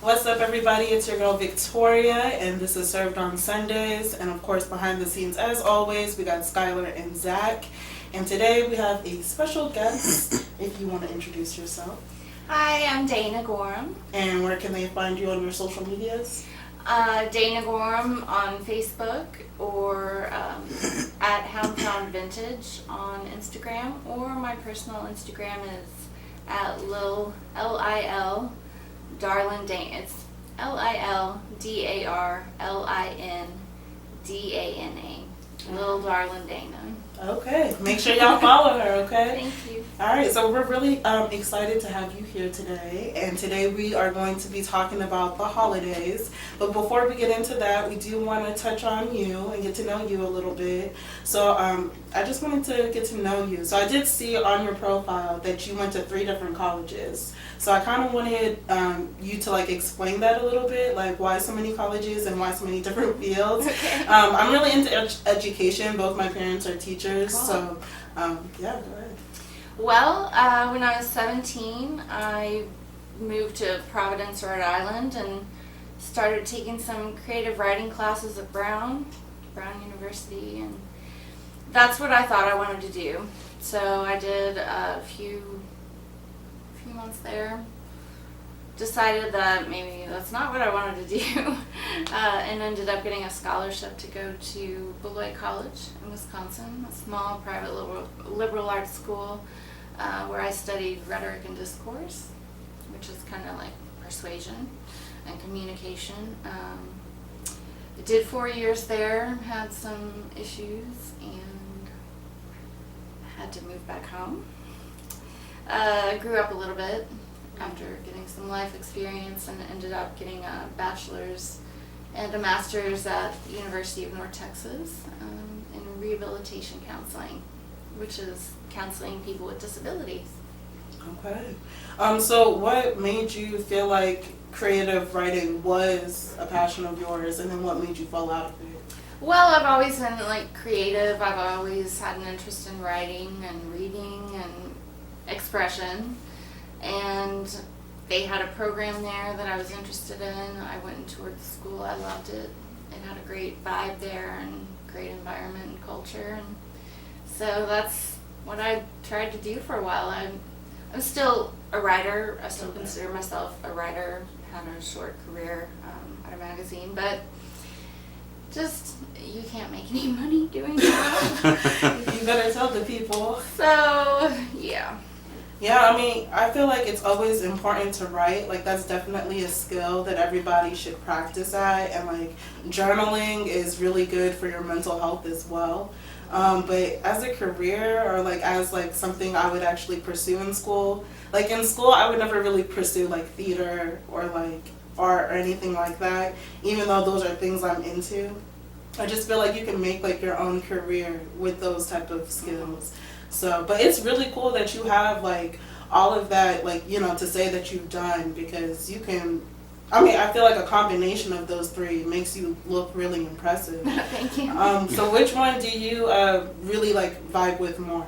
What's up, everybody? It's your girl Victoria, and this is Served on Sundays. And of course, behind the scenes, as always, we got Skylar and Zach. And today we have a special guest. If you want to introduce yourself. Hi, I'm Dana Gorham. And where can they find you on your social medias? Dana Gorham on Facebook, or at Hound Found Vintage on Instagram, or my personal Instagram is at Lil Darlin Dana. It's LilDarlindana. Lil Darlin Dana. Okay, make sure y'all follow her, okay? Thank you. All right, so we're really excited to have you here today, and today we are going to be talking about the holidays. But before we get into that, we do want to touch on you and get to know you a little bit. So I just wanted to get to know you. So I did see on your profile that you went to 3 different colleges. So I kind of wanted you to explain that a little bit, like why so many colleges and why so many different fields. Okay. I'm really into education. Both my parents are teachers, Cool. so yeah, go ahead. Well, when I was 17, I moved to Providence, Rhode Island, and started taking some creative writing classes at Brown University, and that's what I thought I wanted to do. So I did a few months there, decided that maybe that's not what I wanted to do, and ended up getting a scholarship to go to Beloit College in Wisconsin, a small private liberal arts school where I studied rhetoric and discourse, which is kind of like persuasion and communication. I did 4 years there, had some issues, and had to move back home. Grew up a little bit after getting some life experience, and ended up getting a bachelor's and a master's at the University of North Texas in rehabilitation counseling, which is counseling people with disabilities. Okay. So what made you feel like creative writing was a passion of yours, and then what made you fall out of it? Well, I've always been creative. I've always had an interest in writing and reading and expression, and they had a program there that I was interested in. I went and toured the school. I loved it. It had a great vibe there and great environment and culture, and so that's what I tried to do for a while. I'm still a writer. I still consider myself a writer. Had a short career at a magazine, but just you can't make any money doing that. You better tell the people. So yeah. Yeah, I mean, I feel like it's always important to write. That's definitely a skill that everybody should practice at, and journaling is really good for your mental health as well. But as a career, or as something I would actually pursue in school, in school I would never really pursue theater or art or anything like that, even though those are things I'm into. I just feel like you can make your own career with those type of skills. So, but it's really cool that you have all of that, to say that you've done, because you can, I mean, I feel like a combination of those 3 makes you look really impressive. Thank you. So which one do you really vibe with more?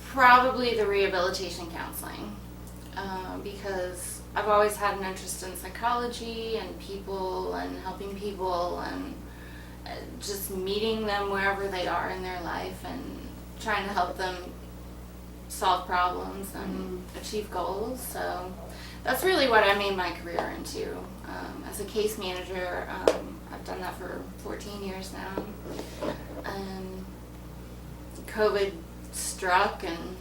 Probably the rehabilitation counseling, because I've always had an interest in psychology and people and helping people and just meeting them wherever they are in their life and trying to help them solve problems and achieve goals. So that's really what I made my career into. As a case manager, I've done that for 14 years now. And COVID struck, and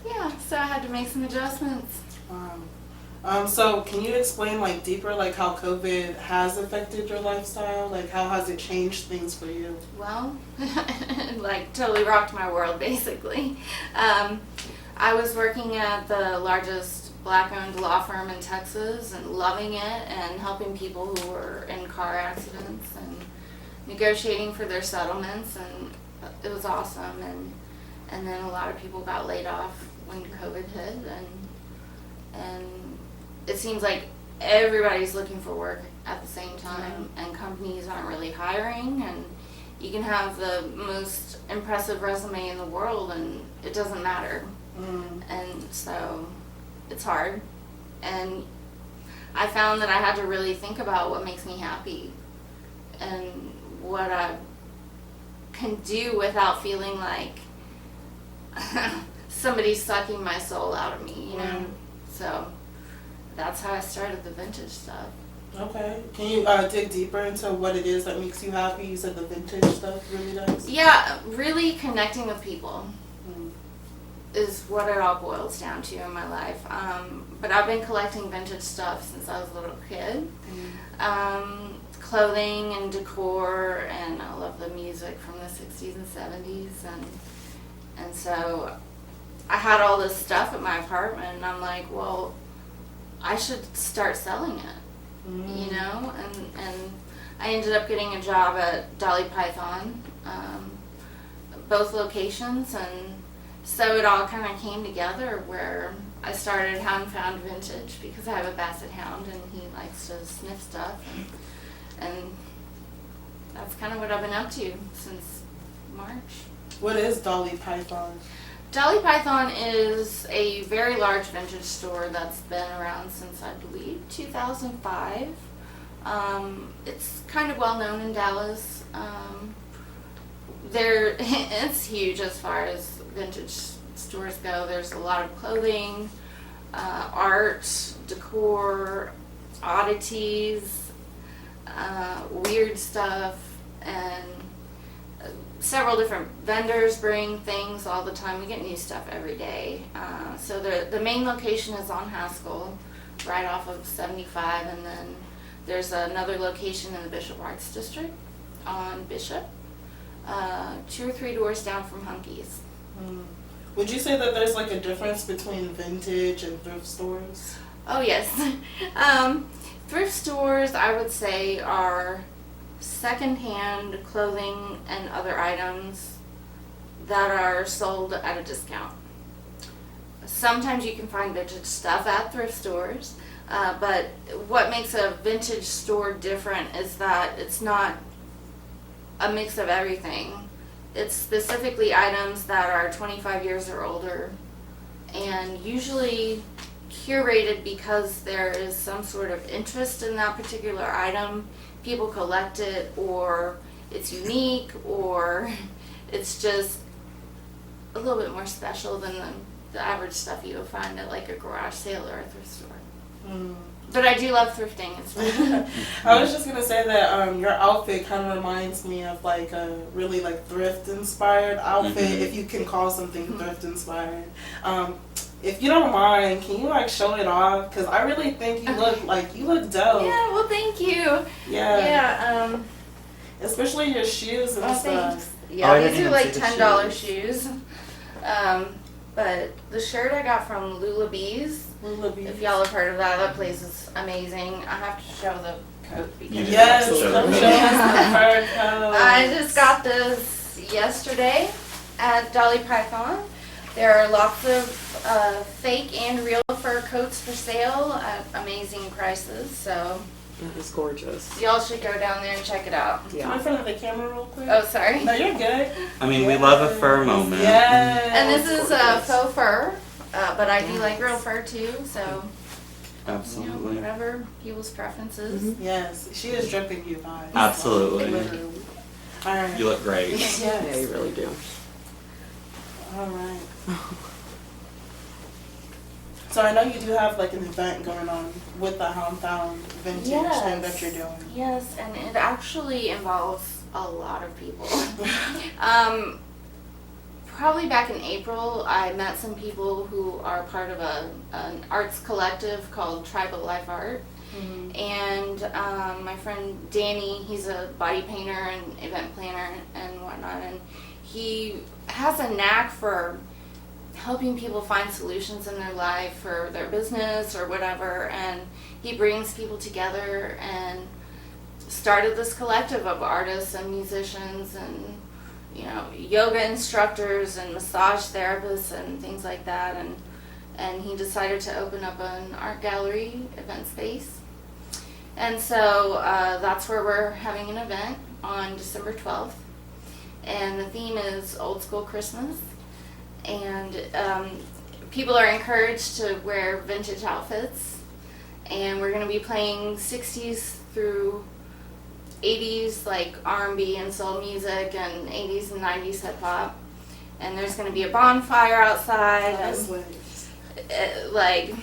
yeah, so I had to make some adjustments. So can you explain deeper how COVID has affected your lifestyle? How has it changed things for you? Well, totally rocked my world, basically. I was working at the largest Black-owned law firm in Texas and loving it, and helping people who were in car accidents and negotiating for their settlements, and it was awesome. And then a lot of people got laid off when COVID hit, and it seems like everybody's looking for work at the same time, and companies aren't really hiring, and you can have the most impressive resume in the world and it doesn't matter. And so it's hard, and I found that I had to really think about what makes me happy and what I can do without feeling like somebody's sucking my soul out of me, you know? So that's how I started the vintage stuff. Okay. Can you dig deeper into what it is that makes you happy? You said the vintage stuff really does. Yeah, really connecting with people is what it all boils down to in my life. But I've been collecting vintage stuff since I was a little kid. Clothing and decor, and I love the music from the 60s and 70s. And so I had all this stuff at my apartment, and I'm like, well, I should start selling it, you know? And I ended up getting a job at Dolly Python, both locations, and so it all kind of came together where I started Hound Found Vintage because I have a basset hound and he likes to sniff stuff, and that's kind of what I've been up to since March. What is Dolly Python? Dolly Python is a very large vintage store that's been around since, I believe, 2005. It's kind of well known in Dallas. It's huge as far as vintage stores go. There's a lot of clothing, art, decor, oddities, weird stuff, and several different vendors bring things all the time. We get new stuff every day. So the main location is on Haskell, right off of 75, and then there's another location in the Bishop Arts District on Bishop, 2 or 3 doors down from Hunky's. Would you say that there's like a difference between vintage and thrift stores? Oh yes. Thrift stores, I would say, are secondhand clothing and other items that are sold at a discount. Sometimes you can find vintage stuff at thrift stores, but what makes a vintage store different is that it's not a mix of everything. It's specifically items that are 25 years or older, and usually curated because there is some sort of interest in that particular item. People collect it, or it's unique, or it's just a little bit more special than the average stuff you would find at like a garage sale or a thrift store. But I do love thrifting. It's fun. I was just gonna say that your outfit kind of reminds me of like a really like thrift inspired outfit, if you can call something thrift inspired. If you don't mind, can you like show it off? Because I really think you look dope. Yeah, well, thank you. Yeah. Especially your shoes and stuff. Thanks. Yeah, these are like $10 shoes. But the shirt I got from Lula Bees. If y'all have heard of that place is amazing. I have to show the coat because yes, show us the fur coat. I just got this yesterday at Dolly Python. There are lots of fake and real fur coats for sale at amazing prices. So that is gorgeous. y'all should go down there and check it out. Come in front of the camera real quick. Oh, sorry. No, you're good. I mean, we love a fur moment. Yes. And this is faux fur, but I do like real fur too. So Absolutely. whatever people's preferences. Yes, she is dripping you guys. Absolutely. Literally. All right. You look great. Yes. Yeah, you really do. All right. So I know you do have like an event going on with the Hound Found Vintage thing that you're doing. Yes, and it actually involves a lot of people. Probably back in April, I met some people who are part of an arts collective called Tribal Life Art. And my friend Danny, he's a body painter and event planner and whatnot, and he has a knack for helping people find solutions in their life for their business or whatever, and he brings people together and started this collective of artists and musicians and yoga instructors and massage therapists and things like that, and he decided to open up an art gallery event space. And so that's where we're having an event on December 12th. And the theme is Old School Christmas. And people are encouraged to wear vintage outfits and we're gonna be playing 60s through 80s like R&B and soul music, and 80s and 90s hip hop. And there's gonna be a bonfire outside, That's and lit. like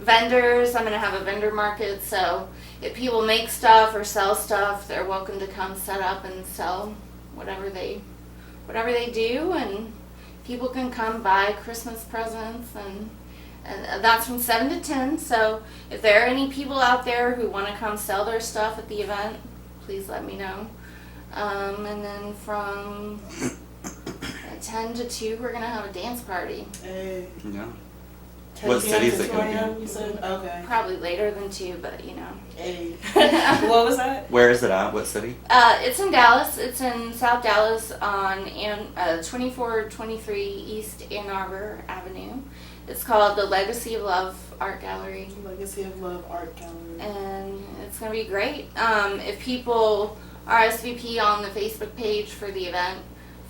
vendors. I'm gonna have a vendor market, so if people make stuff or sell stuff, they're welcome to come set up and sell whatever they do, and people can come buy Christmas presents, and that's from 7 to 10. So if there are any people out there who want to come sell their stuff at the event, please let me know. And then from 10 to 2, we're gonna have a dance party. Hey. Yeah. 10 What p.m. city is to it 2 gonna be a.m., in? you said? Okay. Probably later than 2, but you know. Hey. What was that? Where is it at? What city? It's in Dallas. It's in South Dallas on 2423 East Ann Arbor Avenue. It's called the Legacy of Love Art Gallery, Legacy of Love Art Gallery. and it's going to be great. If people RSVP on the Facebook page for the event,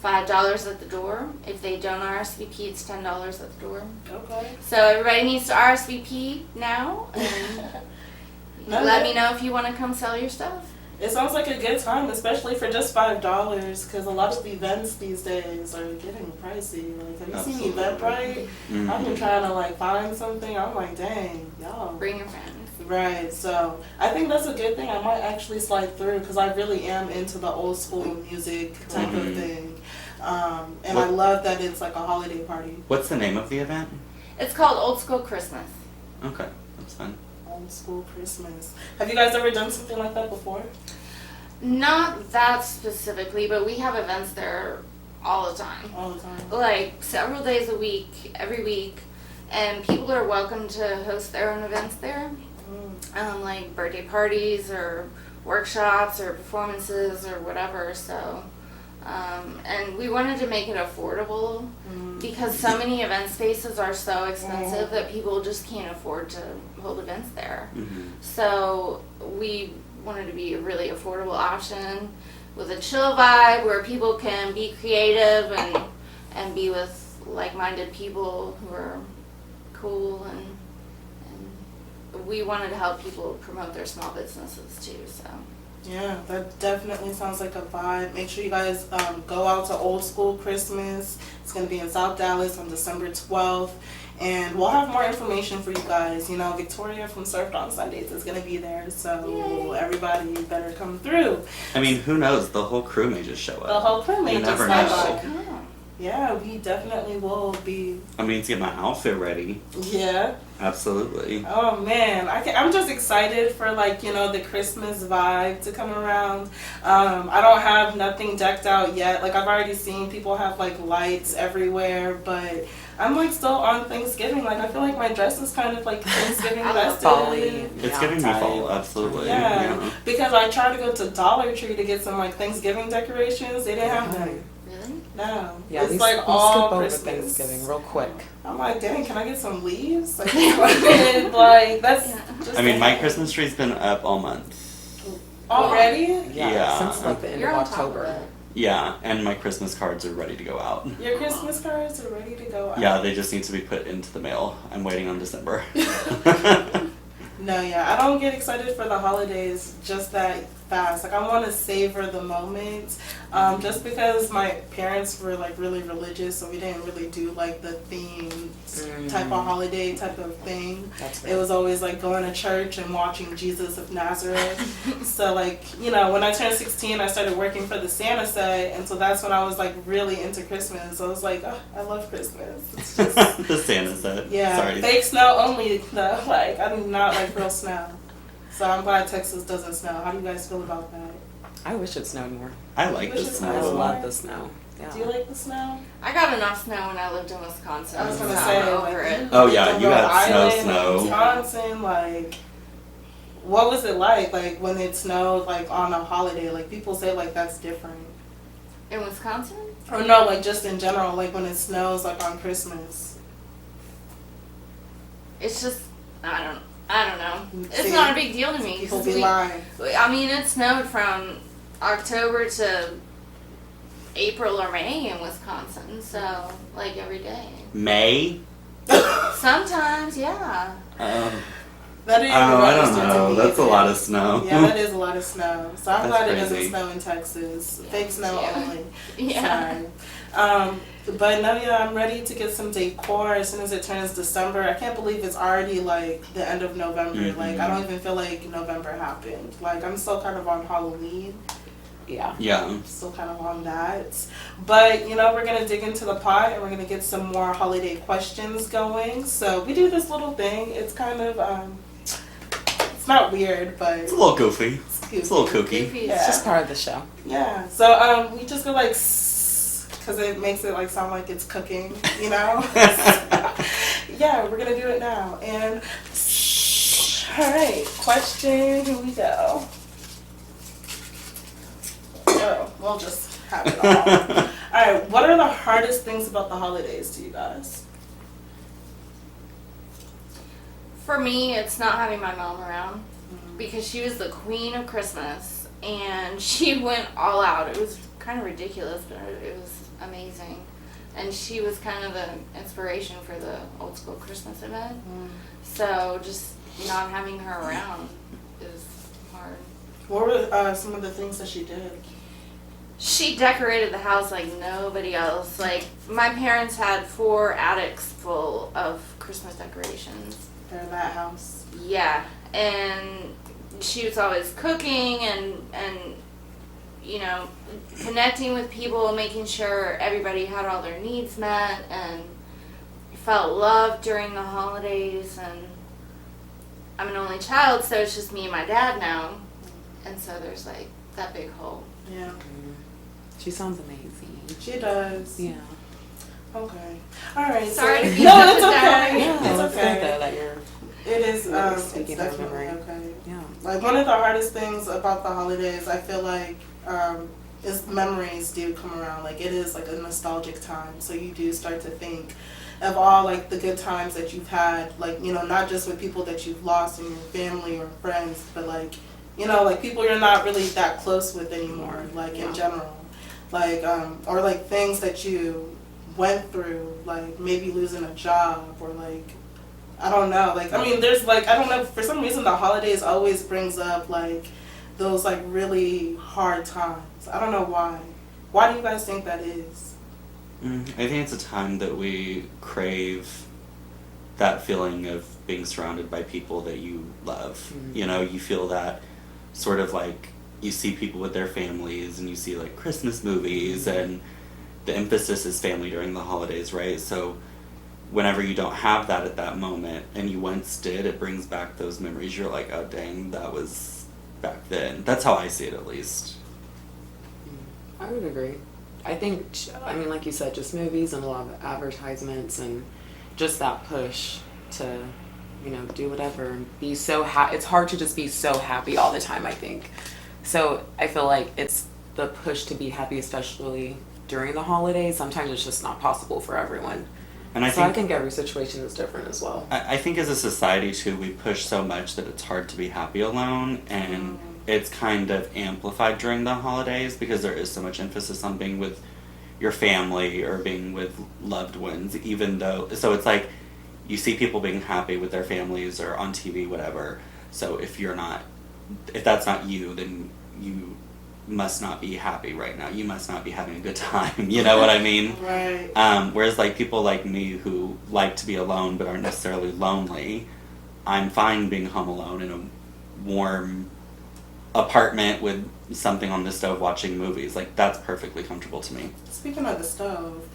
$5 at the door. If they don't RSVP, it's $10 at the door. Okay. So everybody needs to RSVP now, and let me know if you want to come sell your stuff. It sounds like a good time, especially for just $5, because a lot of events these days are getting pricey. Like, have you seen Absolutely. Eventbrite? Mhm. I've been trying to like find something. I'm like, dang, y'all. Bring your friends. Right. So I think that's a good thing. I might actually slide through because I really am into the old school music type of Mhm. thing, and I What- love that it's like a holiday party. What's the name of the event? It's called Old School Christmas. Okay, that's fine. Old school Christmas. Have you guys ever done something like that before? Not that specifically, but we have events there all the time. All the time. Like several days a week, every week, and people are welcome to host their own events there, like birthday parties or workshops or performances or whatever. So, and we wanted to make it affordable because so many event spaces are so expensive that people just can't afford to hold events there. Mhm. So we wanted to be a really affordable option with a chill vibe where people can be creative and be with like-minded people who are cool, and we wanted to help people promote their small businesses too. So Yeah, that definitely sounds like a vibe. Make sure you guys go out to Old School Christmas. It's going to be in South Dallas on December 12th. And we'll have more information for you guys. You know, Victoria from Surfed on Sundays is going to be there. So Yay. everybody better come through. I mean, who knows? The whole crew may just show up. The whole crew may You just never stop know. by. Yeah, we definitely will be. I mean, to get my outfit ready. Yeah. Absolutely. Oh man, I'm just excited for like, you know, the Christmas vibe to come around. I don't have nothing decked out yet. Like I've already seen people have like lights everywhere, but I'm like still on Thanksgiving. Like I feel like my dress is kind of like Thanksgiving festive. Folly. It's giving me fall, absolutely. Yeah, because I tried to go to Dollar Tree to get some like Thanksgiving decorations. They didn't have them. really, No, Yeah, it's we like skip all over Christmas. Thanksgiving real quick. I'm like, dang, can I get some leaves? Like, like that's. Yeah. Just I mean, my saying. Christmas tree's been up all month. Already? Yeah. Since like the end you're of on top of October. it. Yeah, and my Christmas cards are ready to go out. Your Christmas cards are ready to go out. Yeah, they just need to be put into the mail. I'm waiting on December. No, yeah, I don't get excited for the holidays just that fast. Like I want to savor the moment. Just because my parents were like really religious, so we didn't really do like the theme type of holiday type of thing. That's It was always like going to church and watching Jesus of Nazareth. So like, you know, when I turned 16, I started working for the Santa set, and so that's when I was like really into Christmas. I was like, oh, I love Christmas. It's just The Santa set. yeah, Sorry. fake snow only though. Like I do not like real snow. So I'm glad Texas doesn't snow. How do you guys feel about that? I wish it snowed more. I like the Wish it I snowed. snow. love the snow. Yeah. Do you like the snow? I got enough snow when I lived in Wisconsin. I was gonna so say, I'm over like, it. Oh, yeah, lived in you got Rhode snow, Island, snow. Wisconsin, like, what was it like when it snowed, like, on a holiday? Like, people say, like, that's different. In Wisconsin? Or no, like, just in general, like, when it snows, like, on Christmas. It's just I don't know. It's See, not a big deal to me. People 'cause be lying. I mean, it snowed from October to April or May in Wisconsin, so like every day. May? Sometimes, yeah. That didn't Oh, even I don't register to know. me That's a either. lot of snow. Yeah, that is a lot of snow. So I'm That's glad it doesn't crazy. snow in Texas. Yeah. Fake snow Yeah. only. Yeah. Sorry. But no, yeah, I'm ready to get some decor as soon as it turns December. I can't believe it's already like the end of November. Mhm. Like I don't even feel like November happened. Like I'm still kind of on Halloween. Yeah. Yeah. I'm still kind of on that. But you know, we're gonna dig into the pot and we're gonna get some more holiday questions going. So we do this little thing. It's kind of it's not weird, but It's a little goofy. it's goofy. It's a little kooky. Goofy. Yeah. It's just part of the show. Yeah. So we just go like because it makes it like sound like it's cooking, you know. Yeah, we're gonna do it now. And all right, question. Here we go. Oh, we'll just have it all. All right. What are the hardest things about the holidays to you guys? For me, it's not having my mom around because she was the queen of Christmas and she went all out. It was kind of ridiculous, but it was amazing. And she was kind of the inspiration for the old school Christmas event. So just not having her around is hard. What were some of the things that she did? She decorated the house like nobody else. Like, my parents had 4 attics full of Christmas decorations. They're that house. Yeah, and she was always cooking and you know, connecting with people, making sure everybody had all their needs met and felt loved during the holidays. And I'm an only child, so it's just me and my dad now. And so there's like that big hole. Yeah, She sounds amazing. she does. Yeah. Okay. All right. Sorry so, to be no, such it's a okay. downer. Yeah, It's it's okay. good though that you're. It is. Really It's speaking her definitely memory. okay. Yeah. Like one of the hardest things about the holidays, I feel like, is memories do come around. Like it is like a nostalgic time, so you do start to think of all like the good times that you've had. Like you know, not just with people that you've lost in your family or friends, but like you know, like people you're not really that close with anymore. Like in general, like or like things that you went through, like maybe losing a job or like. I don't know. Like, I mean, there's like, I don't know. For some reason, the holidays always brings up like those like really hard times. I don't know why. Why do you guys think that is? I think it's a time that we crave that feeling of being surrounded by people that you love. Mm-hmm. You know, you feel that sort of like you see people with their families and you see like Christmas movies and the emphasis is family during the holidays, right? So whenever you don't have that at that moment and you once did, it brings back those memories. You're like, oh dang, that was back then. That's how I see it, at least. I would agree. I think, I mean, like you said, just movies and a lot of advertisements and just that push to, you know, do whatever and be so happy. It's hard to just be so happy all the time, I think. So I feel like it's the push to be happy, especially during the holidays. Sometimes it's just not possible for everyone. And I think every situation is different as well. I think as a society too, we push so much that it's hard to be happy alone, and it's kind of amplified during the holidays because there is so much emphasis on being with your family or being with loved ones, even though, so it's like you see people being happy with their families or on TV, whatever. So if that's not you, then you must not be happy right now. You must not be having a good time. You know what I mean? Right. Whereas like people like me who like to be alone but aren't necessarily lonely, I'm fine being home alone in a warm apartment with something on the stove watching movies. Like that's perfectly comfortable to me. Speaking of the stove,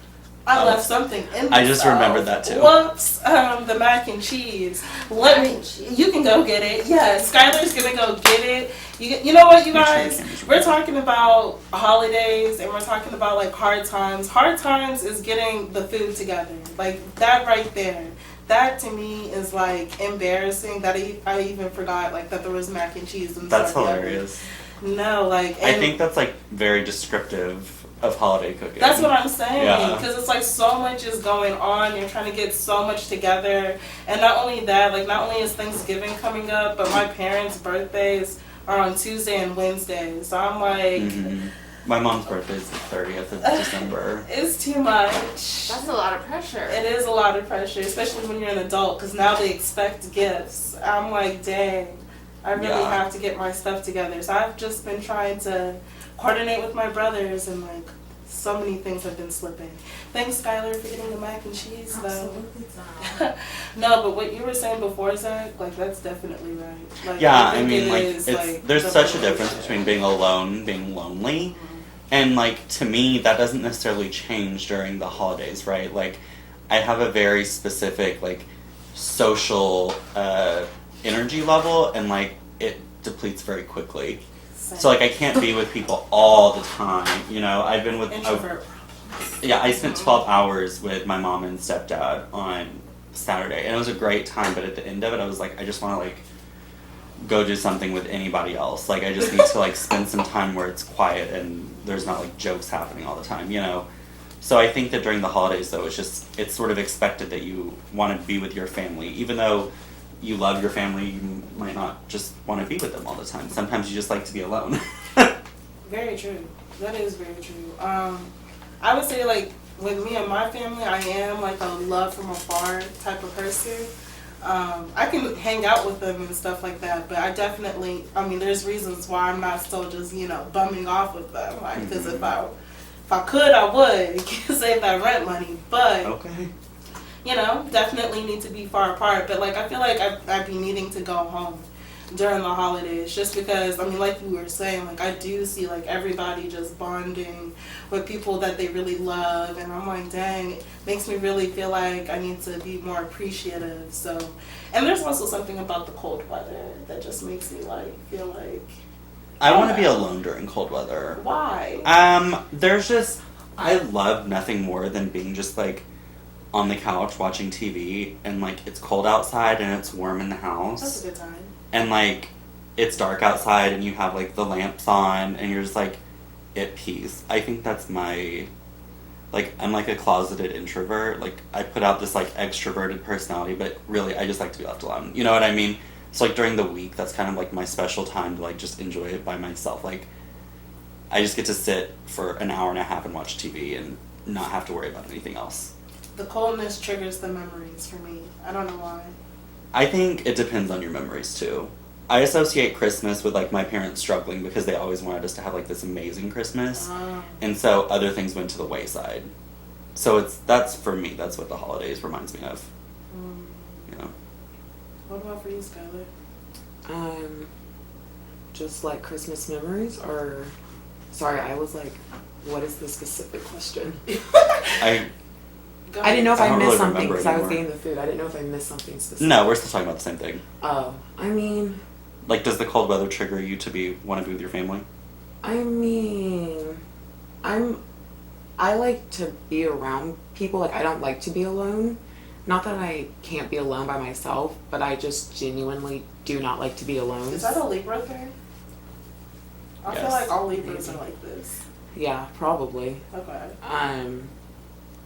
I left something in the I just stove. remembered that too. Whoops. The mac and cheese. Mac and cheese. You can go get it. Yeah, Skylar's gonna go get it. You know what, you Make sure guys? the camera's We're talking about holidays and we're talking about like hard times. Hard times is getting the food together. Like that right there. That to me is like embarrassing that I even forgot like that there was mac and cheese and That's stuff. hilarious. No, like I and think that's like very descriptive of holiday cooking. that's what I'm saying, Yeah. because it's like so much is going on. You're trying to get so much together, and not only that, like not only is Thanksgiving coming up, but my parents' birthdays are on Tuesday and Wednesday. So I'm like, My mom's birthday is the 30th of December. It's too much. That's a lot of pressure. It is a lot of pressure, especially when you're an adult, because now they expect gifts. I'm like, dang, I really have to get my stuff together. So I've just been trying to coordinate with my brothers, and like, so many things have been slipping. Thanks, Skylar, for getting the mac and cheese, though. No, but what you were saying before, Zach, like, that's definitely right. Like, Yeah, I I mean, think like, it is, it's, there's such a difference between being alone, being lonely, and, like, to me, that doesn't necessarily change during the holidays, right? Like, I have a very specific, like, social energy level, and, like, it depletes very quickly. So, like, I can't be with people all the time, you know? I've been with... Introvert. I spent 12 hours with my mom and stepdad on Saturday, and it was a great time, but at the end of it, I was like, I just want to, like, go do something with anybody else. Like, I just need to, like, spend some time where it's quiet and there's not, like, jokes happening all the time, you know? So I think that during the holidays, though, it's sort of expected that you want to be with your family, even though you love your family, you might not just want to be with them all the time. Sometimes you just like to be alone. Very true. That is very true. I would say, like, with me and my family, I am, like, a love from afar type of person. I can hang out with them and stuff like that, but I definitely, I mean, there's reasons why I'm not still just, you know, bumming off with them. Like, because if I could, I would save that rent money. But, Okay. you know, definitely need to be far apart. But, like, I feel like I'd be needing to go home during the holidays, just because, I mean, like you were saying, like, I do see, like, everybody just bonding with people that they really love, and I'm like, dang, it makes me really feel like I need to be more appreciative. So, and there's also something about the cold weather that just makes me, like, feel like, I want to be alone during cold weather. why? There's just, I love nothing more than being just, like, on the couch watching TV, and, like, it's cold outside and it's warm in the house. That's a good time. And, like, it's dark outside and you have, like, the lamps on and you're just, like, at peace. I think that's my, like, I'm, like, a closeted introvert. Like, I put out this, like, extroverted personality, but really, I just like to be left alone. You know what I mean? So, like, during the week, that's kind of, like, my special time to, like, just enjoy it by myself. Like, I just get to sit for an hour and a half and watch TV and not have to worry about anything else. The coldness triggers the memories for me. I don't know why. I think it depends on your memories too. I associate Christmas with like my parents struggling because they always wanted us to have like this amazing Christmas, and so other things went to the wayside. So that's for me. That's what the holidays reminds me of. You know. What about for you, Skylar? Just like Christmas memories, or sorry, I was like, what is the specific question? I didn't know if I missed something because I was getting the food. I didn't know if I missed something specific. No, we're still talking about the same thing. Oh, I mean, like, does the cold weather trigger you to want to be with your family? I mean, I like to be around people. Like, I don't like to be alone. Not that I can't be alone by myself, but I just genuinely do not like to be alone. Is that a Libra thing? I Yes. feel like all Libras are like this. Yeah, probably. Okay.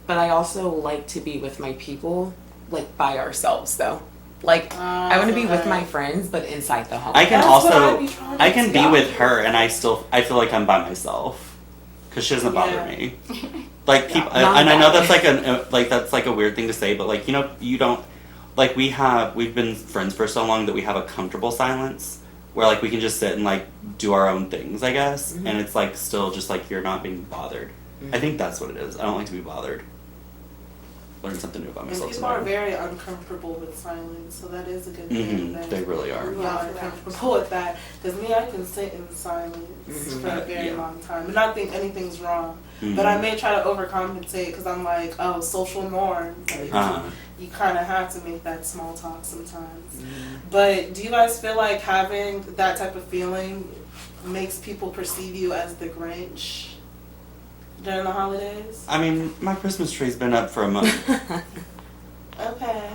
But I also like to be with my people, like, by ourselves, though. Like, I want to be with my friends, but inside the home. I can That's what also, I'd be trying I to can do. be with her, and I feel like I'm by myself, because she doesn't bother me. Like people, Not and I know that. that's like a weird thing to say, but like, you know, you don't, like, we've been friends for so long that we have a comfortable silence where like we can just sit and like do our own things, I guess, and it's like still just like you're not being bothered. I think that's what it is. I don't like to be bothered. Learn something new about And myself. people are very uncomfortable with silence, so that is a good thing. That They really are. y'all are comfortable with that. Because me, I can sit in silence for a very long time and not think anything's wrong. But I may try to overcompensate because I'm like, oh, social norm. Like, you kind of have to make that small talk sometimes. But do you guys feel like having that type of feeling makes people perceive you as the Grinch during the holidays? I mean, my Christmas tree's been up for a month. Okay.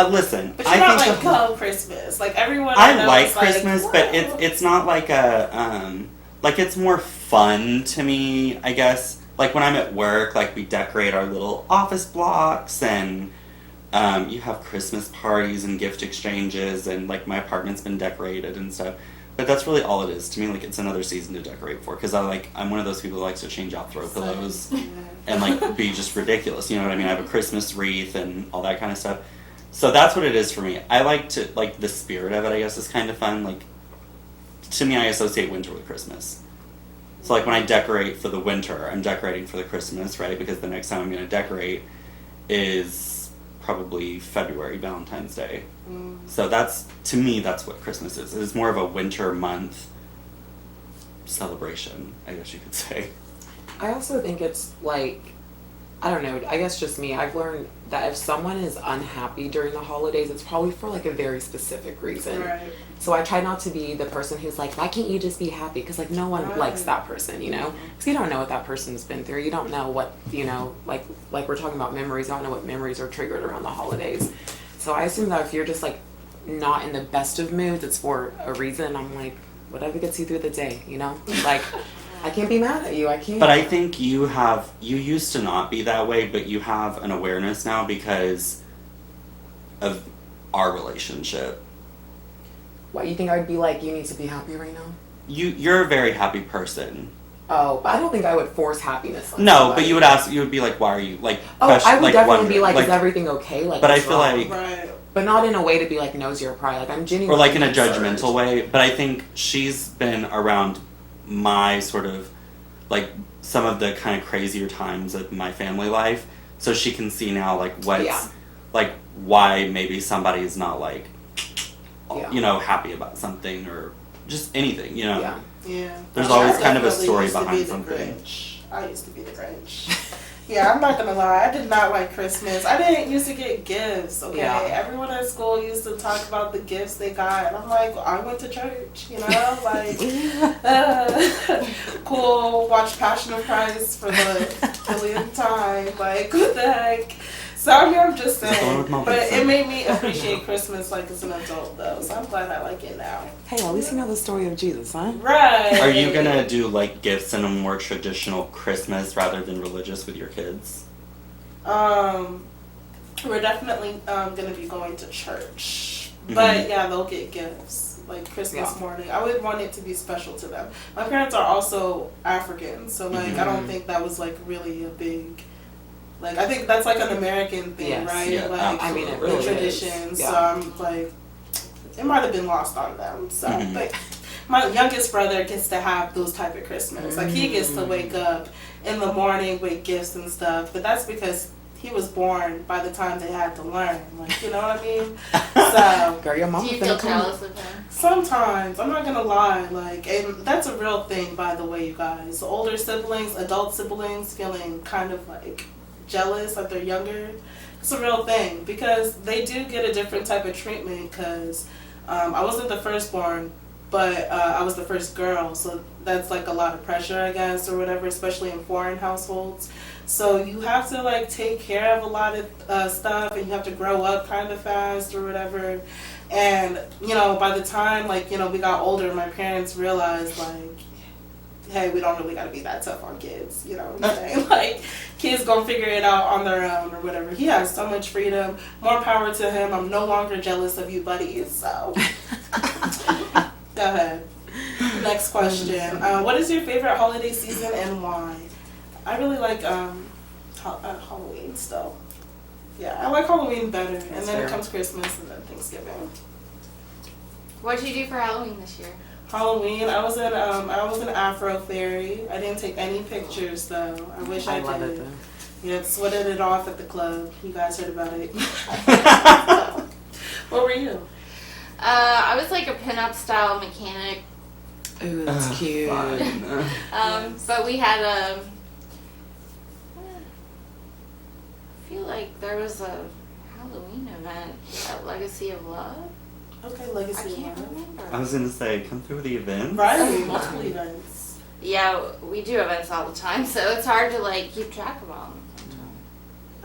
Listen. But you're not like, go Christmas. Like, everyone I know like is Christmas, like, but it's not like like, it's more fun to me, I guess. Like, when I'm at work, like, we decorate our little office blocks, and you have Christmas parties and gift exchanges, and like, my apartment's been decorated and stuff. But that's really all it is to me. Like, it's another season to decorate for, because I'm one of those people who likes to change out throw pillows and like be just ridiculous. You know what I mean? I have a Christmas wreath and all that kind of stuff. So that's what it is for me. I like to, like, the spirit of it, I guess, is kind of fun. Like, to me, I associate winter with Christmas. So, like, when I decorate for the winter, I'm decorating for the Christmas, right? Because the next time I'm going to decorate is probably February, Valentine's Day. So that's, to me, that's what Christmas is. It's more of a winter month celebration, I guess you could say. I also think it's like, I don't know, I guess just me, I've learned that if someone is unhappy during the holidays, it's probably for like a very specific reason. Right. So I try not to be the person who's like, why can't you just be happy? Because like no one likes that person, you know? Because you don't know what that person's been through. You don't know what, you know, like we're talking about memories. You don't know what memories are triggered around the holidays. So I assume that if you're just like not in the best of moods, it's for a reason. I'm like, whatever gets you through the day, you know? Like, I can't be mad at you. I can't. But I think you used to not be that way, but you have an awareness now because of our relationship. What, you think I'd be like, you need to be happy right now? You're a very happy person. Oh, but I don't think I would force happiness on No, somebody. but you would be like, why are you, like, Oh, I would definitely wondering, be like, is everything okay? Like, but I what's feel wrong? like, Right. But not in a way to be like, nose your pride. Like, I'm genuinely or like in a concerned. judgmental way, but I think she's been around my sort of, like, some of the kind of crazier times of my family life, so she can see now, like, what's, Yeah. like, why maybe somebody is not, like, Yeah. you know, happy about something, or just anything, you know? Yeah. Yeah. There's I always kind of a definitely story used to behind be the something. Grinch. I used to be the Grinch. Yeah, I'm not gonna lie. I did not like Christmas. I didn't used to get gifts. Okay, Yeah. everyone at school used to talk about the gifts they got, and I'm like, I went to church. You know, like, cool. Watched Passion of Christ for the millionth time. Like, what the heck? So I mean, I'm just Just going saying, with my but pizza. it made me appreciate Christmas like as an adult, though. So I'm glad I like it now. Hey, at least you know the story of Jesus, huh? Right. Are you gonna do, like, gifts in a more traditional Christmas rather than religious with your kids? We're definitely gonna be going to church, but yeah, they'll get gifts like Christmas Yeah. morning. I would want it to be special to them. My parents are also African, so like I don't think that was like really a big. Like, I think that's like an American thing, Yes. right? Yeah, like, I mean, it the really is. traditions. Yeah. So I'm like, it might have been lost on them. So, Mhm. but my youngest brother gets to have those type of Christmas. Like, he gets to wake up in the morning with gifts and stuff. But that's because he was born by the time they had to learn. Like, you know what I mean? So, Girl, your mama Do you feel finna come. jealous of him? sometimes, I'm not gonna lie, like, and that's a real thing, by the way, you guys. Older siblings, adult siblings feeling kind of like jealous that they're younger. It's a real thing because they do get a different type of treatment because I wasn't the firstborn, but I was the first girl, so that's like a lot of pressure, I guess, or whatever, especially in foreign households. So you have to like take care of a lot of stuff, and you have to grow up kind of fast or whatever. And you know, by the time like you know we got older, my parents realized like, hey, we don't really got to be that tough on kids. You know what I'm saying? Like, kids gonna figure it out on their own or whatever. He has so much freedom. More power to him. I'm no longer jealous of you, buddies. So, go ahead. Next question. What is your favorite holiday season and why? I really like Halloween still. Yeah, I like Halloween better. And That's then fair. it comes Christmas and then Thanksgiving. What'd you do for Halloween this year? Halloween, I was an Afro fairy. I didn't take any pictures though. I wish I love did. it though. Yeah, sweated it off at the club. You guys heard about it. What were you? I was like a pinup style mechanic. Ooh, that's cute. Fun. But we had a. I feel like there was a Halloween event at Legacy of Love. Okay, I Legacy. can't Love. remember. I was gonna say, come through the event. Right, multiple events. Yeah, we do events all the time, so it's hard to like keep track of all.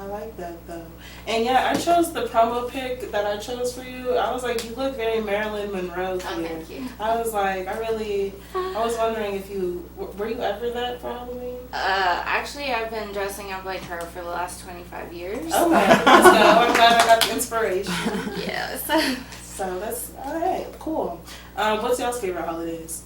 I like that though. And yeah, I chose the promo pic that I chose for you. I was like, you look very Marilyn Monroe Oh, here. thank you. I was like, I was wondering if you, were you ever that for Halloween? Actually, I've been dressing up like her for the last 25 years. Okay, let's go. I'm glad I got the inspiration. Yes. So that's, alright, cool. What's y'all's favorite holidays?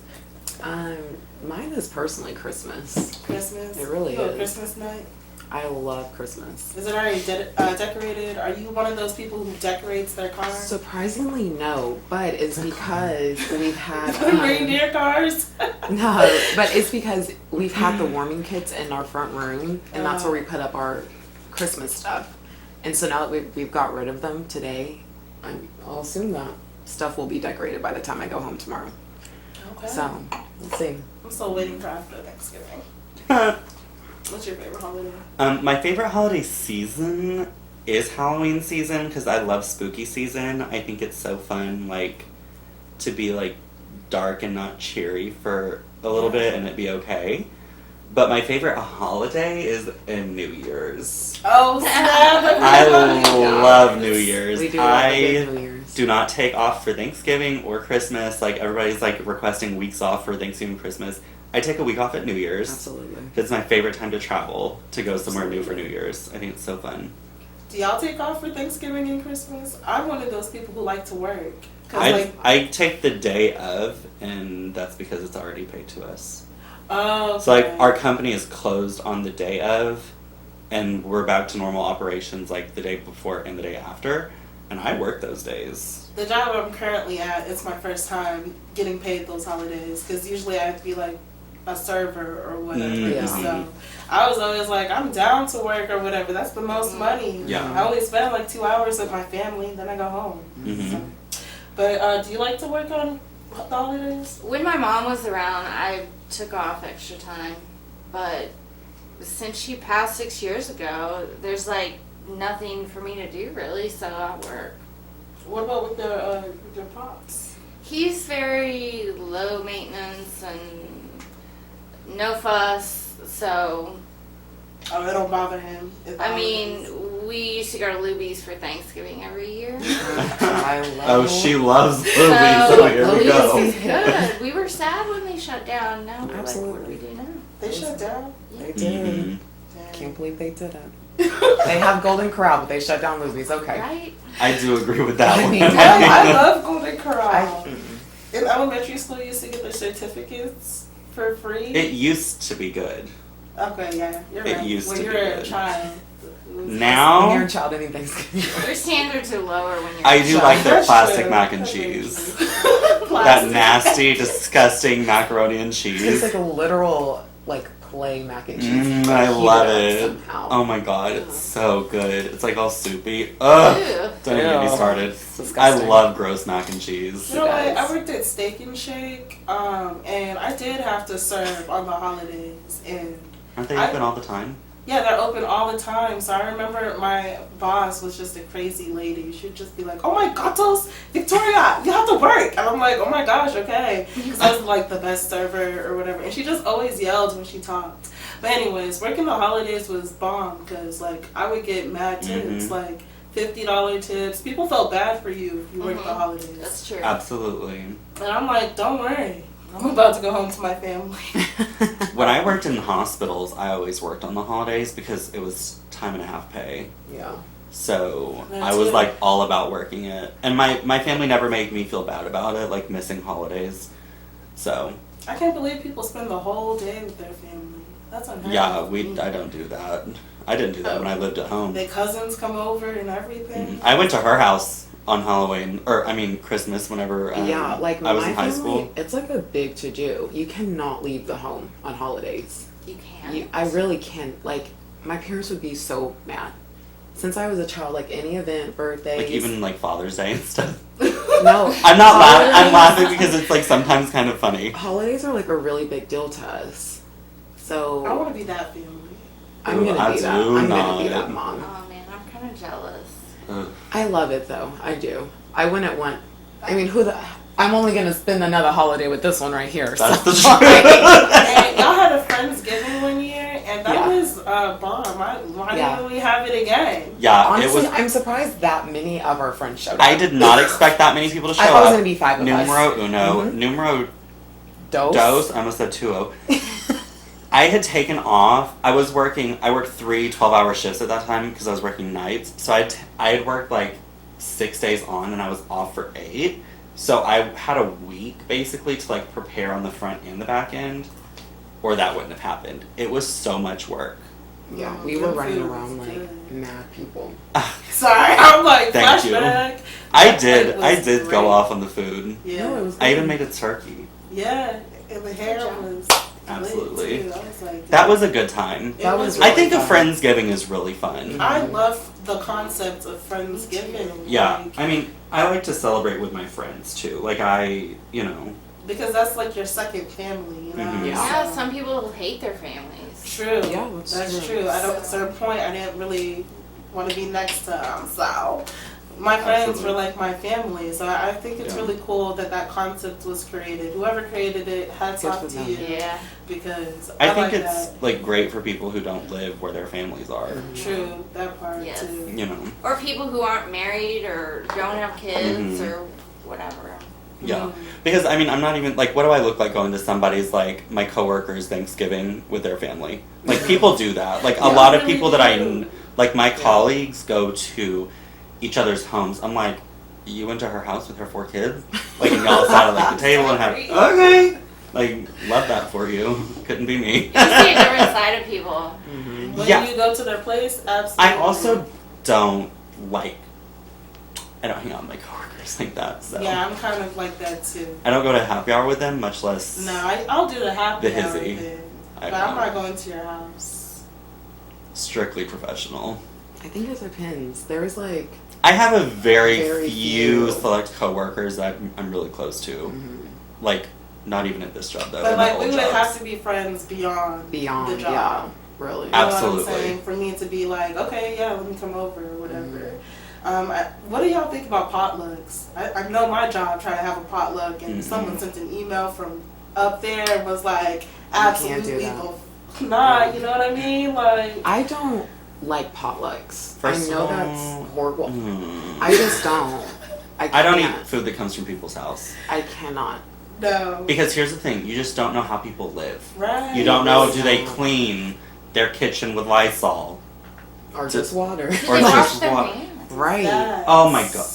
Mine is personally Christmas. Christmas? It really You go is. Christmas night? I love Christmas. Is it already decorated? Are you one of those people who decorates their car? Surprisingly, no, but it's because we've had Reindeer cars? no, but it's because we've had the warming kits in our front room, and that's where we put up our Christmas stuff. And so now that we've got rid of them today, I'll assume that stuff will be decorated by the time I go home tomorrow. Okay. So let's see. I'm still waiting for after Thanksgiving. What's your favorite holiday? My favorite holiday season is Halloween season because I love spooky season. I think it's so fun, like, to be, like, dark and not cheery for a little bit and it be okay. But my favorite holiday is in New Year's. Oh, snap! I love New Year's. We do love a good New Year's. Do not take off for Thanksgiving or Christmas. Like, everybody's, like, requesting weeks off for Thanksgiving and Christmas. I take a week off at New Year's. Absolutely. It's my favorite time to travel, to go somewhere new for New Year's. I think it's so fun. Do y'all take off for Thanksgiving and Christmas? I'm one of those people who like to work. 'Cause, I take the day of, and that's because it's already paid to us. oh, So, like, our company is closed on the day of, and we're back to normal operations, like, the day before and the day after, and I work those days. the job I'm currently at, it's my first time getting paid those holidays. Because usually I'd be like a server or whatever. Yeah. So I was always like, I'm down to work or whatever. That's the most money. Yeah. I only spend like 2 hours with my family, then I go home. Mhm. So. But do you like to work on the holidays? When my mom was around, I took off extra time, but since she passed 6 years ago, there's like nothing for me to do really, so I work. What about with your pops? He's very low maintenance and no fuss, so Oh, it don't bother him. I mean, we used to go to Luby's for Thanksgiving every year. I love Oh, she loves movies, So, so here we Luby's go. is Good. We were sad when they shut down. Now we're like, what do we do now? They shut down. They did. Mhm. Damn. Can't believe they did it. They have Golden Corral, but they shut down Luby's. Okay. Right? I do agree with that I one. mean, I love Golden Corral. I, In elementary school, you used to get their certificates for free. It used to be good. Okay, yeah, you're It right. used when to you're be a good. child. when Now, you're a child, anything's Your standards are lower when you're I a do child. like their That's plastic true. mac and That's very cheese. true. That Plastic. nasty, disgusting macaroni and It's cheese. like a literal, like, play mac and cheese. I Heat love up it. somehow. Oh my god, it's so good. It's like all soupy. Ugh. Ew. Don't even get me Ew. started. It's I disgusting. love gross mac and cheese. You know what? guys. I worked at Steak and Shake, and I did have to serve on the holidays, and Aren't they I- open all the time? yeah, they're open all the time. So I remember my boss was just a crazy lady. She'd just be like, "Oh my gatos, Victoria, you have to work," and I'm like, "Oh my gosh, okay," because I was like the best server or whatever, and she just always yelled when she talked. But anyways, working the holidays was bomb because like I would get mad tips, Mhm. like $50 tips. People felt bad for you if you worked the Mhm. holidays, That's true. Absolutely. and I'm like, "Don't worry, I'm about to go home to my family." When I worked in hospitals, I always worked on the holidays because it was time and a half pay. Yeah. So Me I was too. like all about working it. And my family never made me feel bad about it, like missing holidays. So I can't believe people spend the whole day with their family. That's unheard yeah, of. I don't do that. I didn't do that when I lived at home. Their cousins come over and everything. I went to her house on Halloween, or I mean Christmas, whenever Yeah, like I was my in high family, school. it's like a big to do. You cannot leave the home on holidays. You can. I really can't. Like, my parents would be so mad. Since I was a child, like any event, birthdays. Like even like Father's Day and stuff. No. I'm not laughing. I'm holidays- laughing because it's like sometimes kind of funny. Holidays are like a really big deal to us. So I want to be that family. I'm Ooh, gonna I be that. do I'm gonna be not. that mom. Oh man, I'm kind of jealous. Ugh. I love it though. I do. I wouldn't want. I mean, I'm only gonna spend another holiday with this one right here. That's so. the truth. And y'all had a Friendsgiving one year, and that Yeah. was bomb. Why Yeah. didn't we have it again? Yeah, Honestly, it was. I'm surprised that many of our friends showed up. I did not expect that many people to show I thought it was up. gonna be 5 of us. Numero uno, Mhm. numero Dos. dos. I almost said 2-0. I had taken off. I worked 3 12-hour shifts at that time because I was working nights. So I had worked like 6 days on and I was off for 8. So I had a week basically to like prepare on the front and the back end, or that wouldn't have happened. It was so much work. Yeah, Oh, we were good running food. around like Good. mad people. Sorry, I'm like Thank you. flashback. I That did. plate I was did great. go off on the food. Yeah, No, it was I even good. made a turkey. yeah, and the hair job. was Absolutely. lit too. I was like, That was a good time. It That was was I really think a fun. Friendsgiving is really fun. I love the concept of Friendsgiving. Yeah, like, I mean, I like to celebrate with my friends too. Like you know, because that's like your second family, you know. Mhm. Yeah, So- some people hate their families. True. Yeah, that's true. At a certain point, I didn't really want to be next to them, so my friends Absolutely. were like my family. So I think it's Yeah. really cool that that concept was created. Whoever created it, hats Good off for to them. you. Yeah. Because I I think like it's that. like great for people who don't live where their families are. True, that part Yes. too. You know, Or people who aren't married or don't have kids Mhm. or whatever. yeah. Mm. Because I mean, I'm not even like, what do I look like going to somebody's like my coworkers' Thanksgiving with their family? Like people do that. Like a Yeah. lot of Really people that I do. like, my colleagues go to each other's homes. I'm like, you went to her house with her 4 kids? Like, and y'all sat at like the table and had okay. Like, love that for you. Couldn't be me. You see a different side of people. Mm-hmm. When Yeah. you go to their place, absolutely. I also don't like. I don't hang out with my coworkers like that. So Yeah, I'm kind of like that too. I don't go to happy hour with them, much less. No, I'll do the happy The hour hizzy. thing, I but I'm know. not going to your house. Strictly professional. I think it depends. There was like, I have a very, Very few few. select coworkers that I'm really close to. mhm, Like, not even at this job though. But in my like we old would jobs. have to be friends beyond beyond, the job. yeah, really. You know Absolutely. what I'm saying? For me to be like, okay, yeah, let me come over or whatever. What do y'all think about potlucks? I know my job tried to have a potluck and Mhm. someone sent an email from up there and was like, can't do absolutely that. not, you know what I mean? Like, I don't like potlucks. First I of know all, that's horrible. Mm. I just don't. I don't can't. eat food that comes from people's house. I cannot. no. Because here's the thing, you just don't know how people live. Right. You don't know, do they clean their kitchen with Lysol? Or To- just water. Did Or they just wash their what? hands? Right. Yes. Oh my God.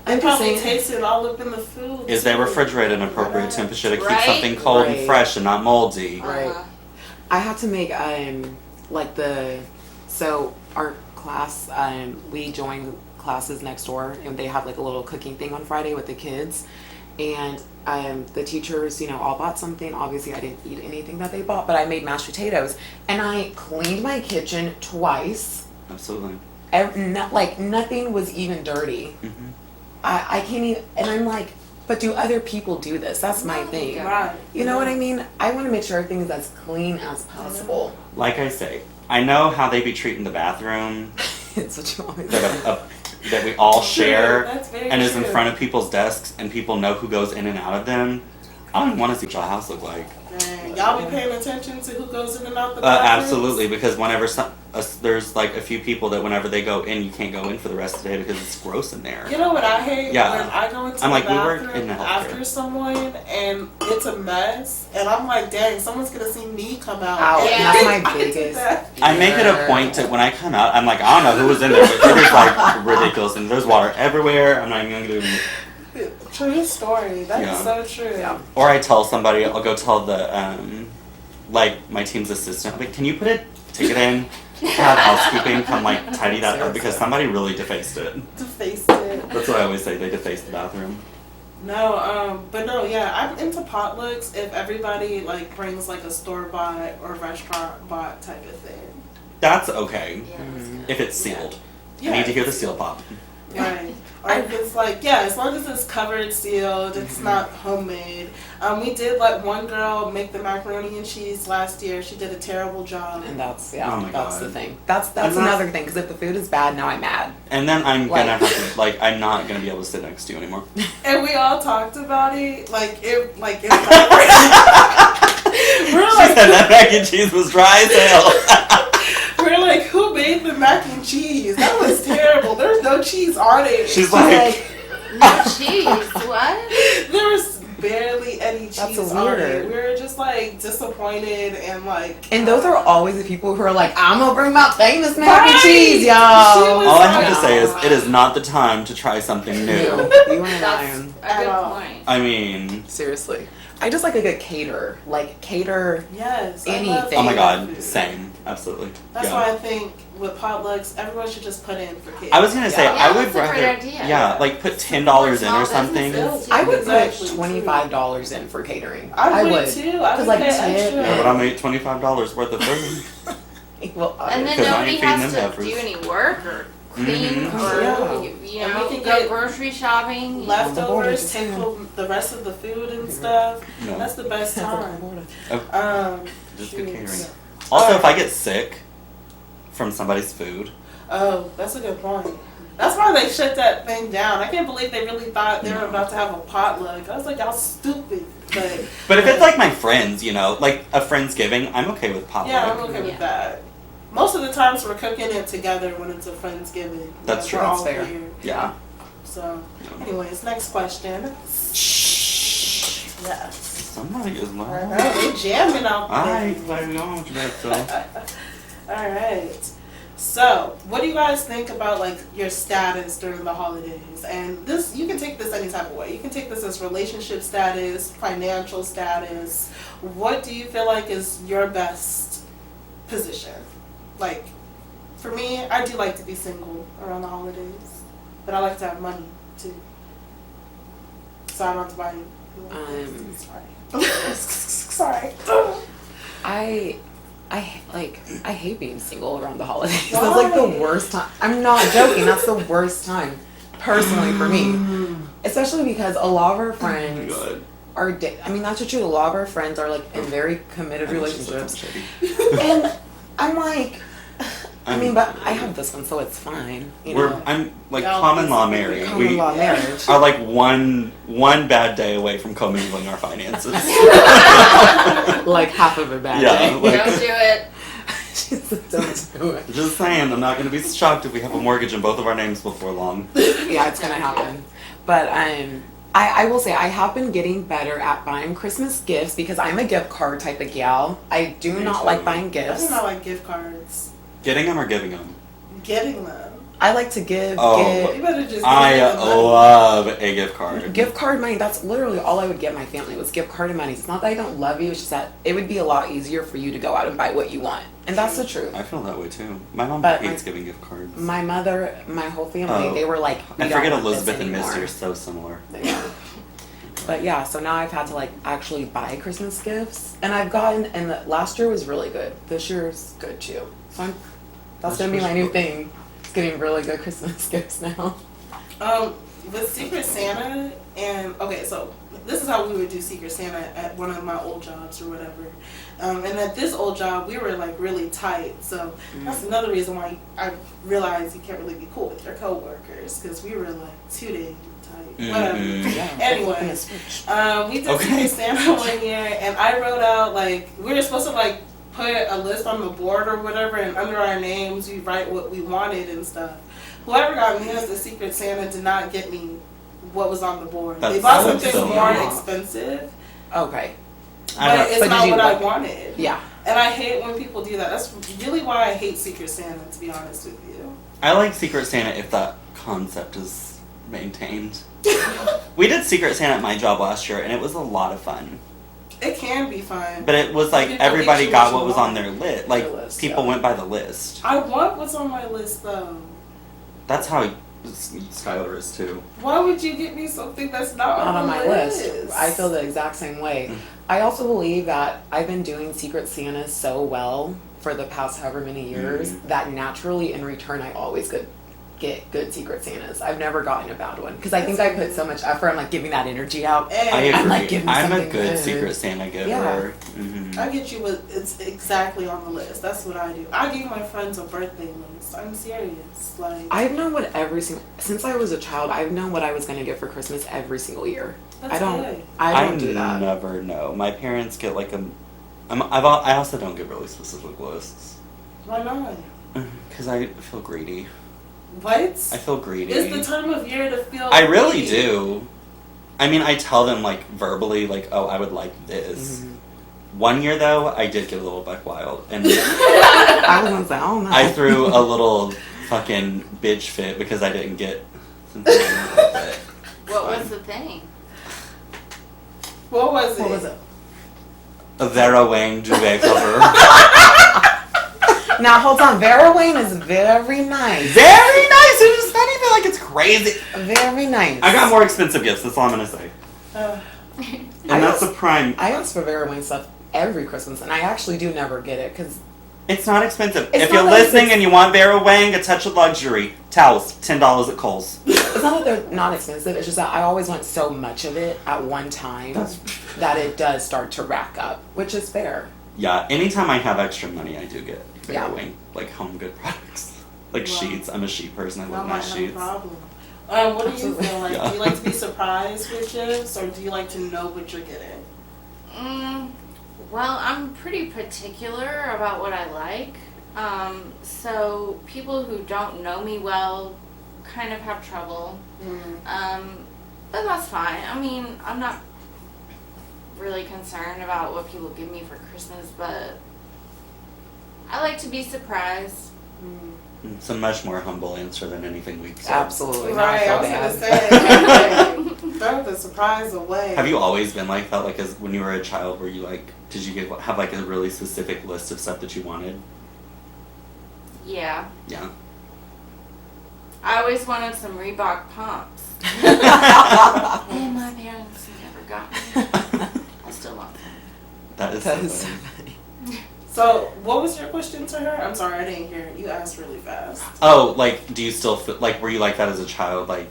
They I'm just probably saying. tasted all up in the food. Is they too. refrigerate an appropriate Right. temperature to keep Right. something cold Right. and fresh and not moldy? Right. I had to make like so our class we joined classes next door and they had like a little cooking thing on Friday with the kids and the teachers all bought something. Obviously I didn't eat anything that they bought, but I made mashed potatoes and I cleaned my kitchen twice. Absolutely. Like nothing was even dirty. hmm I can't even, and I'm like, but do other people do this? That's my thing. Right. You know what I mean? I want to make sure everything is as clean as possible. Like I say, I know how they be treating the bathroom It's what you always that we all True, share that's very and is in true. front of people's desks and people know who goes in and out of them. I don't even want to see what your house look like. Dang. Y'all be paying attention to who goes in and out the bathrooms? Absolutely, because whenever there's like a few people that whenever they go in, you can't go in for the rest of the day because it's gross in there. You know what I hate? Yeah. When I go into I'm the like, we work bathroom in the healthcare. after someone and it's a mess, and I'm like, dang, someone's gonna see me come out. Out. And Yeah. That's my I did biggest. that. I make it a point to when I come out, I'm like, I don't know who was in there, but it is like ridiculous, and there's water everywhere. I'm not even gonna do. True story. That is Yeah. so true. Yeah. Or I tell somebody, I'll go tell the like my team's assistant, I'm like, can you put a ticket in? Have housekeeping come like tidy that up because somebody really defaced it. Defaced it. That's what I always say. They defaced the bathroom. No, but no, yeah, I'm into potlucks if everybody like brings like a store bought or restaurant bought type of thing. That's okay Yeah, that's good. if it's sealed. Yeah. I need to hear the seal pop. Right. Or if it's like, yeah, as long as it's covered, sealed, it's not homemade. We did let one girl make the macaroni and cheese last year. She did a terrible job. And that's Oh my that's God. the thing. That's And that's- another thing because if the food is bad, now I'm mad. And then I'm gonna Like- have to like I'm not gonna be able to sit next to you anymore. And we all talked about it, it's we're She like, said that mac and cheese was dry as hell. we're like, who made the mac and cheese? That was terrible. There's no cheese on it. She's like, No cheese. What? there was barely any That's cheese so on it. weird. We were just like disappointed and like. And those are always the people who are like, I'm gonna bring my famous mac and Right! cheese, She y'all. was All I have to like- say is, it is not the time to try something new. You and That's I. a good all. point. I mean, Seriously. I just like a good cater. Like, cater. Yes. I love Anything. oh my Asian god, food. same, absolutely. That's yeah. why I think with potlucks, everyone should just put in for kids. I was gonna say, Yeah. I would that's a great rather, idea. yeah, like put $10 in Small or something. businesses. I would Exactly, put $25 in for catering. I would too. I Cause would like pay tip extra. Yeah, but I made $25 worth of food. Well, And then Because I nobody ain't has feeding to them heifers. do any work or clean Mhm. or Yeah. you And we know can go get grocery shopping. Leftovers, take the rest of the food and stuff. No, That's the best time. just shoot. good catering. Also, if I get sick from somebody's food, Oh, that's a good point. That's why they shut that thing down. I can't believe they really thought they were about to have a potluck. I was like, y'all stupid. but if it's like my friends, you know, like a Friendsgiving, I'm okay with potluck. Yeah, I'm okay Yeah. with that. Most of the times we're cooking it together when it's a Friendsgiving. That's true. We're That's all fair. here. Yeah. So, anyways, next question. Yes. Somebody is loud. They jamming out there. Alright, play on with that stuff. Alright. So, what do you guys think about like your status during the holidays? And this, you can take this any type of way. You can take this as relationship status, financial status. What do you feel like is your best position? Like, for me, I do like to be single around the holidays, but I like to have money too. So I don't have to buy. Sorry. I hate being single around the holidays. That's like the worst time. I'm not joking. That's the worst time, personally, for me. Especially because a lot of our friends Good. are. I mean, that's the truth. A lot of our friends are like in very committed relationships, Relationships. and I'm like, I mean, but I have this one, so it's fine. You know, I'm like Y'all common law basically married. common We law marriage. are like one bad day away from commingling our finances. Like half of a bad Yeah, day. like- Don't do it. She's like, don't do it. Just saying, I'm not going to be shocked if we have a mortgage in both of our names before long. Yeah, it's gonna happen. But I will say I have been getting better at buying Christmas gifts because I'm a gift card type of gal. I do Me not too. like buying I gifts. do not like gift cards. Getting them or giving them? Getting them. I like to give Oh, You better just I give me the money. love a gift card. gift card money. That's literally all I would give my family was gift card and money. It's not that I don't love you. It's just that it would be a lot easier for you to go out and buy what you want, and that's the truth. I feel that way too. My mom But hates giving gift cards. My mother, my whole family, Oh. they were like, we I don't forget want this Elizabeth and anymore. Misty are so similar. Yeah. But yeah, so now I've had to like actually buy Christmas gifts, and I've gotten, and last year was really good. This year's good too. So that's gonna be my new thing. It's getting really good Christmas gifts now. With Secret Santa, and okay, so this is how we would do Secret Santa at one of my old jobs or whatever. And at this old job, we were like really tight. So that's another reason why I realized you can't really be cool with your coworkers because we were like 2 days tight. Whatever. Yeah. Anyway, we did Okay. Secret Santa one year, and I wrote out like we were supposed to like put a list on the board or whatever, and under our names we write what we wanted and stuff. Whoever got me as the Secret Santa did not get me what was on the board. They That's bought so something silly. more expensive, Okay. but it's But not did you what I like- wanted. Yeah. And I hate when people do that. That's really why I hate Secret Santa, to be honest with you. I like Secret Santa if that concept is maintained. We did Secret Santa at my job last year, and it was a lot of fun. It can be fun. But it was like People get everybody you got what what you was want. on their list. Like Their list, people yeah. went by the list. I want what's on my list though. That's how Skylar is too. Why would you get me something that's not Not on the my list. I feel the exact same way. I also believe that I've been doing Secret Santa so well for the past however many years that naturally in return I always get good Secret Santas. I've never gotten a bad one because I think I put so much effort. I'm like giving that energy out. And I agree. I'm like, give me I'm a something good good. Secret Santa giver. Yeah. Mhm. I get you what it's exactly on the list. That's what I do. I give my friends a birthday list. I'm serious. Like I've known what since I was a child, I've known what I was going to get for Christmas every single year. that's I don't good. I don't do that. never know. My parents get like I also don't get really specific lists Why not? because I feel greedy. What? I feel greedy. It's the time of year to feel I really greedy. do. I mean, I tell them, like, verbally, like, oh, I would like this. Mm-hmm. One year, though, I did get a little buck wild. And I was gonna say, I don't know. I threw a little fucking bitch fit because I didn't get something with it. What was the thing? What was it? What was it? A Vera Wang duvet cover. Now hold on, Vera Wayne is very nice. Very nice. It was not even like it's crazy. Very nice. I got more expensive gifts. That's all I'm gonna say. Uh, And that's the prime. I ask for Vera Wayne stuff every Christmas, and I actually do never get it because It's not expensive. It's If not you're like listening it's- and you want Vera Wang, a touch of luxury, towels, $10 at Kohl's. it's not that they're not expensive. It's just that I always want so much of it at one time that it does start to rack up, which is fair. Yeah, anytime I have extra money, I do get Vera Yeah. Wang, like home good products, like Wow. sheets. I'm a sheet person. I that love might my have a sheets. problem. What do you Absolutely. feel like? Yeah. Do you like to be surprised with gifts, or do you like to know what you're getting? Well, I'm pretty particular about what I like. So people who don't know me well kind of have trouble. But that's fine. I mean, I'm not really concerned about what people give me for Christmas, but I like to be surprised. It's a much more humble answer than anything we've said. Absolutely. Right, I not was so gonna bad. say, throw the surprise away. Have you always been like that? Like, as when you were a child, were you like, did you have like a really specific list of stuff that you wanted? Yeah. Yeah. I always wanted some Reebok pumps. And my parents never got me. I still want them. That is That so is so funny. funny. So, what was your question to her? I'm sorry, I didn't hear it. You asked really fast. Oh, like, do you still feel like, were you like that as a child, like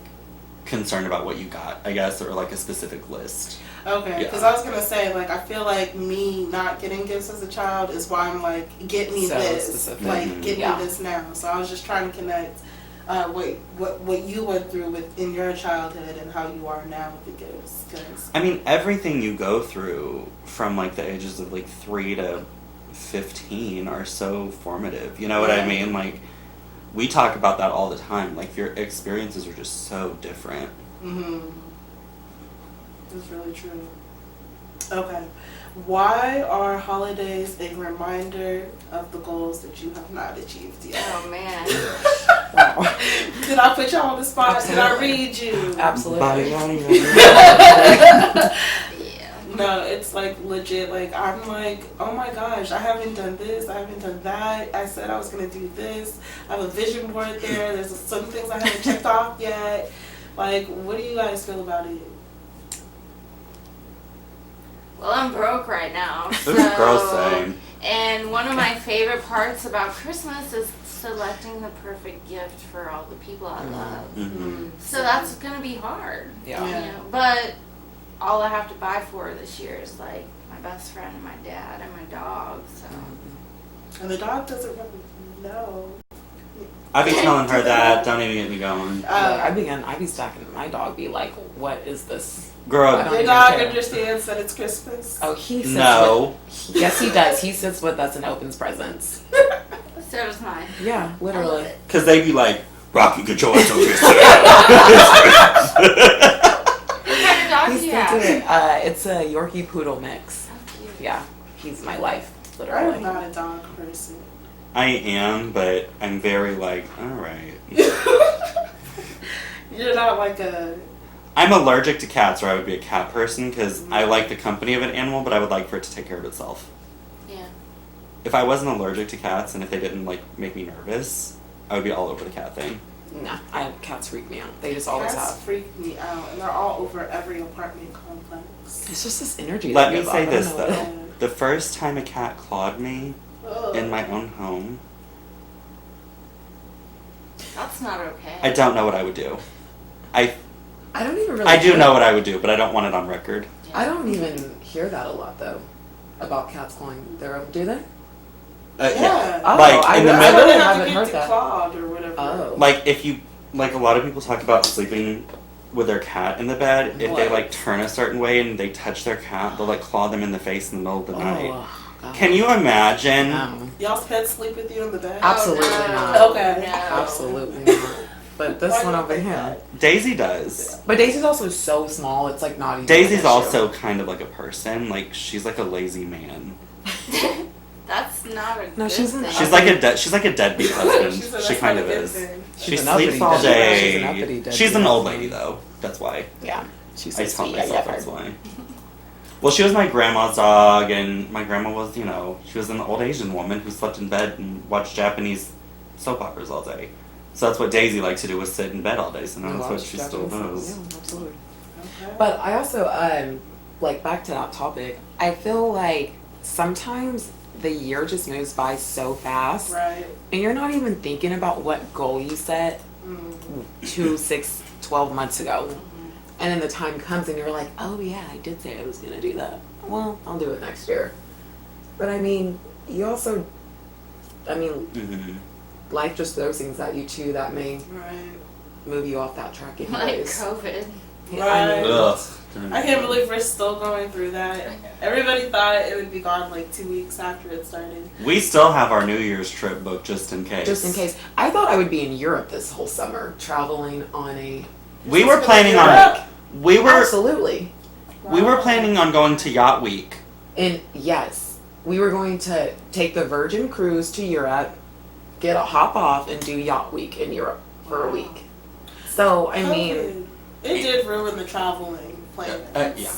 concerned about what you got, I guess, or like a specific list? Okay, because Yeah. I was gonna say, like, I feel like me not getting gifts as a child is why I'm like, get me So this, specific. like, get Yeah. me this now. So I was just trying to connect what you went through in your childhood and how you are now with the gifts. 'Cause I mean, everything you go through from like the ages of like 3 to 15 are so formative. You know what I Yeah. mean? Like, we talk about that all the time. Like, your experiences are just so different. That's really true. Okay. Why are holidays a reminder of the goals that you have not achieved yet? Oh man. Wow. Did I put you on the spot? Did I Absolutely. read you? Absolutely. Yeah. No, it's like legit. Like, I'm like, oh my gosh, I haven't done this, I haven't done that. I said I was gonna do this. I have a vision board there. There's some things I haven't checked off yet. Like, what do you guys feel about it? Well, I'm broke right now. So, Girl, same. And one of my favorite parts about Christmas is selecting the perfect gift for all the people I love. Mm-hmm. So that's gonna be hard. Yeah. Yeah. You know? But all I have to buy for this year is like my best friend and my dad and my dog. So And the dog doesn't really know. I be telling her that. Don't even get me going. I be stacking. My dog be like, "What is this?" I Girl, don't Your even dog care. understands that it's Christmas. Oh, he sits no. with, yes, he does. He sits with us and opens presents. so does mine. Yeah, I love literally. it. Because they be like, Rocky, get your ass over here. What kind of dog He's do you into have? it. It's a Yorkie Poodle mix. Oh, cute. Yeah, he's my life, I'm literally. not a dog person. I am, but I'm very like, alright. You're not like a. I'm allergic to cats, or I would be a cat person, because I like the company of an animal, but I would like for it to take care of itself. Yeah. If I wasn't allergic to cats, and if they didn't like make me nervous, I would be all over the cat thing. Nah, cats freak me out. They just always Cats have. freak me out, and they're all over every apartment complex. It's just this energy. Let they me give say off. I don't this know what it though. The first time a cat clawed me Ugh. in my own home, That's not okay. I don't know what I would do. I don't even really. I do hear- know what I would do, but I don't want it on record. Yeah. I don't even hear that a lot though, about cats clawing their own. Do they? Yeah. Oh, Like, I, in the I middle- really They have haven't to heard get that. declawed or whatever. Oh. Like, if you, like, a lot of people talk about sleeping with their cat in the bed. If they, What? like, turn a certain way and they touch their cat, they'll, like, claw them in the face in the middle of the night. Oh, God. Can you imagine? No. Y'all's pets sleep with you in the bed? Absolutely Oh, no. not. Okay. No. Absolutely not. but this Why one do you over think here. that? Daisy does. But Daisy's also so small, it's like not even. Daisy's an issue. also kind of like a person. Like she's like a lazy man. That's not a No, good she's an thing. She's like a deadbeat husband. She said She that's kind not of a good is. thing. She She's an uppity sleeps all deadbeat. She's an uppity day. deadbeat She's an old husband. lady though. That's why. Yeah, she's I so tell sweet. myself I that's love her. why. Well, she was my grandma's dog, and my grandma was, she was an old Asian woman who slept in bed and watched Japanese soap operas all day. So that's what Daisy liked to do, was sit in bed all day. So now that's what she still does. Yeah, absolutely. Okay. But I also, like back to that topic, I feel like sometimes the year just moves by so fast, Right. and you're not even thinking about what goal you set Mm. 2, 6, 12 months ago. And then the time comes and you're like, oh yeah, I did say I was going to do that. Well, I'll do it next year. But I mean, you also, Mm-hmm. life just throws things at you too that may Right. move you off that track Like anyways. COVID. Yeah, I Right. mean, Ugh. I can't believe we're still going through that. Everybody thought it would be gone like 2 weeks after it started. We still have our New Year's trip booked just in case. just in case. I thought I would be in Europe this whole summer, traveling on a... We were planning on. Europe? We were. Absolutely. We were planning on going to Yacht Week. And yes, we were going to take the Virgin Cruise to Europe, get a hop off, and do Yacht Week in Europe for a week. So, I mean... It did ruin the traveling plans. Yeah.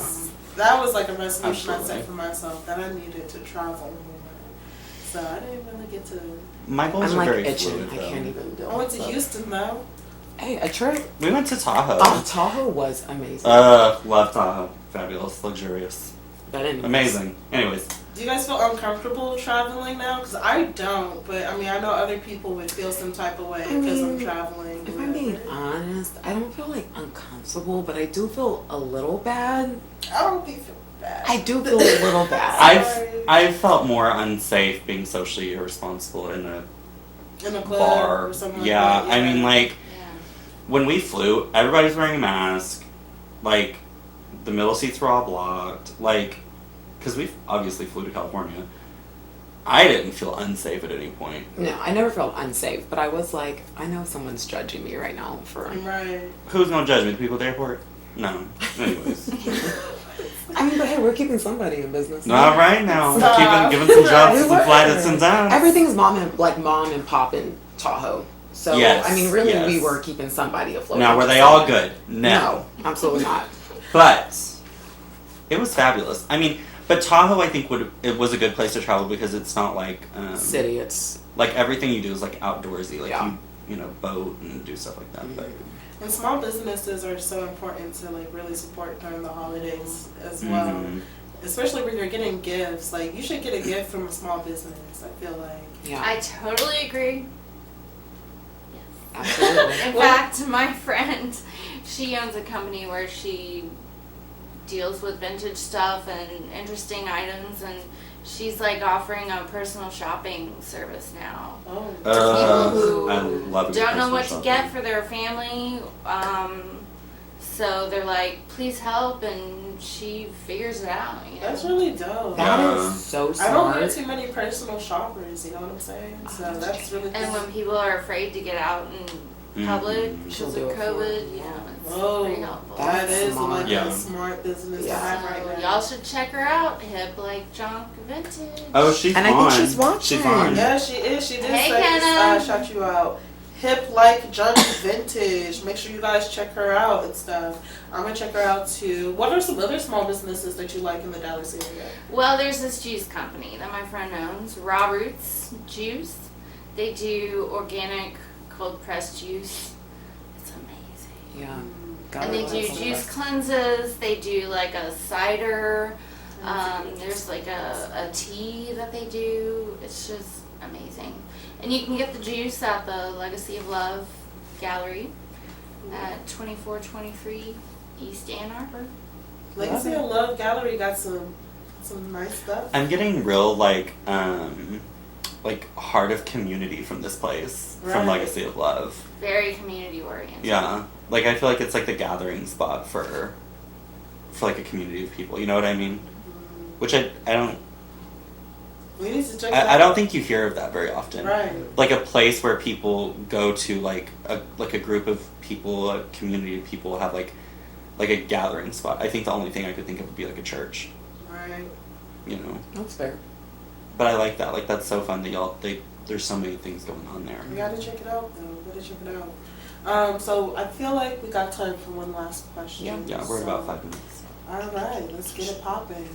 That was like a resolution I set Absolutely. for myself, that I needed to travel more. So I didn't really get to. My goals I'm are like very itching. fluid, I though. can't even do it. I went to but- Houston though. Hey, a trip. We went to Tahoe. Oh, Tahoe was amazing. Love Tahoe. Fabulous, luxurious, But anyways. amazing. Anyways, Do you guys feel uncomfortable traveling now? Because I don't, but I mean, I know other people would feel some type of way I because I'm mean, traveling. If I'm being whatever. honest, I don't feel like uncomfortable, but I do feel a little bad. I don't think feel bad. I do feel a little bad. I've felt more unsafe being socially irresponsible in a in a club bar. or something Yeah, like that. I mean, like Yeah. when we flew, everybody's wearing a mask. Like the middle seats were all blocked. Like, because we obviously flew to California. I didn't feel unsafe at any point. No, I never felt unsafe, but I was like, I know someone's judging me right now for. Right. Who's gonna judge me? The people at the airport? No. Anyways. I mean, but hey, we're keeping somebody in business. All right now, Stop. giving some jobs We to some were. flight attendants. Everything's mom and pop in Tahoe. So Yes, I mean, really, yes. we were keeping somebody afloat. Now, were they all good? No. No, absolutely not. But it was fabulous. I mean, but Tahoe, I think it was a good place to travel because it's not like City, it's like everything you do is like outdoorsy. Like Yeah. you boat and do stuff like that. But And small businesses are so important to like really support during the holidays as well. Mhm. Especially when you're getting gifts. Like you should get a gift from a small business, I feel like. yeah, I totally agree. absolutely. In fact, my friend, she owns a company where she deals with vintage stuff and interesting items, and she's like offering a personal shopping service now. Oh. People who I love don't know personal what to shopping. get for their family, so they're like, please help, and she figures it out. You know? That's really dope. That Yeah. is so I don't smart. know too many personal shoppers, you know what I'm saying? So that's really And cool. when people are afraid to get out in public She'll because do of it for COVID, you know, it's Whoa. pretty helpful. That is smart. like Yeah. a smart business to Yeah. have So right now. y'all should check her out. Hip like junk vintage. Oh, she's And I on. think she's watching. She's on. Yeah, she is. She did Hey, say, Kenna. shout you out. Hip like junk vintage. Make sure you guys check her out and stuff. I'm gonna check her out too. What are some other small businesses that you like in the Dallas area? Well, there's this juice company that my friend owns, Raw Roots Juice. They do organic cold pressed juice. It's amazing. Yeah. And they do juice cleanses. They do like a cider. There's like a tea that they do. It's just amazing. And you can get the juice at the Legacy of Love Gallery at 2423 East Ann Arbor. Legacy of Love Gallery got some nice stuff. I'm getting real like heart of community from this place, from Right. Legacy of Love. Very community oriented. Yeah, like I feel like it's like the gathering spot for like a community of people. You know what I mean? Which I don't. We need to check it out. I don't think you hear of that very often. Right. Like a place where people go to, like a group of people, a community of people have like a gathering spot. I think the only thing I could think of would be like a church. Right. You know. That's fair. But I like that. Like that's so fun that there's so many things going on there. We gotta check it out, though. We gotta check it out. So I feel like we got time for one last question. Yeah, we're about 5 minutes. All right, let's get it popping.